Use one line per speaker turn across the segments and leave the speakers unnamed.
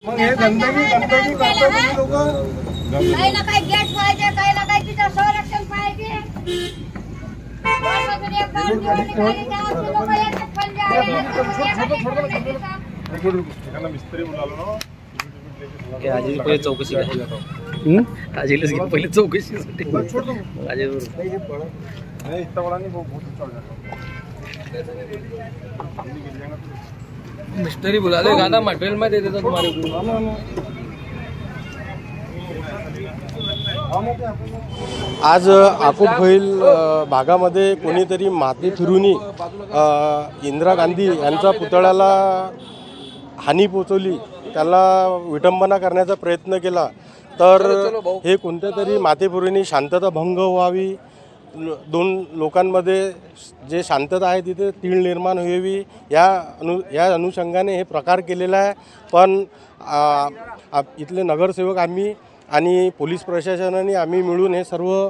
मग हे गंदगी करतात तुम्ही लोक।
काही ना काही गेट पाहिजे, काही ना काही तिचं संरक्षण पाहिजे।
मिस्त्री बोलालो
आजी पहिले चौकशी आजीलाच घे पहिले चौकशीसाठी मिस्त्री बुला ले गाना मटेरियल में दे देता तुम्हारे को।
आज आकुटफैल भागामध्ये कोणीतरी माती फिरून इंदिरा गांधी यांच्या पुतळ्याला हानी पोचवली, त्याला विटंबना करण्याचा प्रयत्न केला। तर हे कोणत्या तरी मातेपुरीने शांतता भंग व्हावी, दोन लोकांमध्ये जे शांतता आहे तिथे तीळ निर्माण व्हावी या अनुषंगाने हे प्रकार केलेला आहे। पण इथले नगरसेवक आम्ही आणि पोलीस प्रशासनाने आम्ही मिळून हे सर्व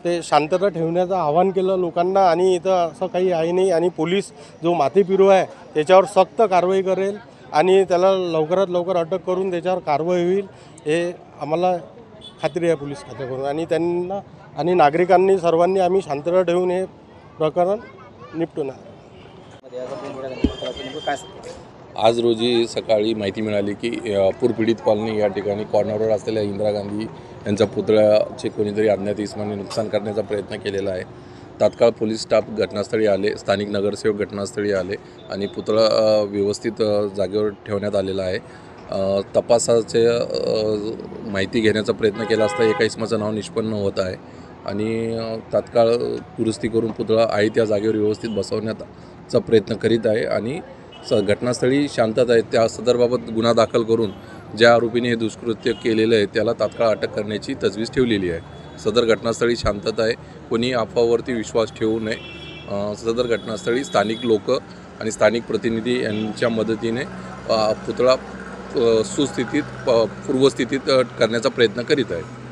ते शांतता ठेवण्याचं आवाहन केलं लोकांना। आणि इथं असं काही आहे नाही, आणि पोलीस जो माथेफिरू आहे त्याच्यावर सक्त कारवाई करेल आणि त्याला लवकरात लवकर अटक करून त्याच्यावर कारवाई होईल हे आम्हाला खात्री आहे पोलीस खात्याकडून। आणि त्यांना आणि नागरिकांनी सर्वांनी आम्ही शांतता ठेवून हे प्रकरण निपटून
आज रोजी सकाळी माहिती मिळाली की पूरपीडित कॉलनी या ठिकाणी कॉर्नरवर असलेल्या इंदिरा गांधी यांच्या पुतळ्याचे कोणीतरी अज्ञात इसमाने नुकसान करण्याचा प्रयत्न केलेला आहे। तात्काळ पोलीस स्टाफ घटनास्थळी आले, स्थानिक नगरसेवक घटनास्थळी आले आणि पुतळा व्यवस्थित जागेवर ठेवण्यात आलेला आहे। तपासाचे माहिती घेण्याचा प्रयत्न केला असता एका इसमाचं नाव निष्पन्न होत आहे आणि तात्काळ दुरुस्ती करून पुतळा आहे त्या जागेवर व्यवस्थित बसवण्याचा प्रयत्न करीत आहे आणि घटनास्थळी शांतता आहे त्या संदर्भात गुन्हा दाखल करून ज्या आरोपीने हे दुष्कृत्य केलेलं आहे त्याला तात्काळ अटक करण्याची तजवीज ठेवलेली आहे। सदर घटनास्थळी शांतता आहे, कोणी अफवावरती विश्वास ठेवू नये। सदर घटनास्थळी स्थानिक लोक आणि स्थानिक प्रतिनिधी यांच्या मदतीने पुतळा सुस्थितीत पूर्वस्थितीत करण्याचा प्रयत्न करीत आहे।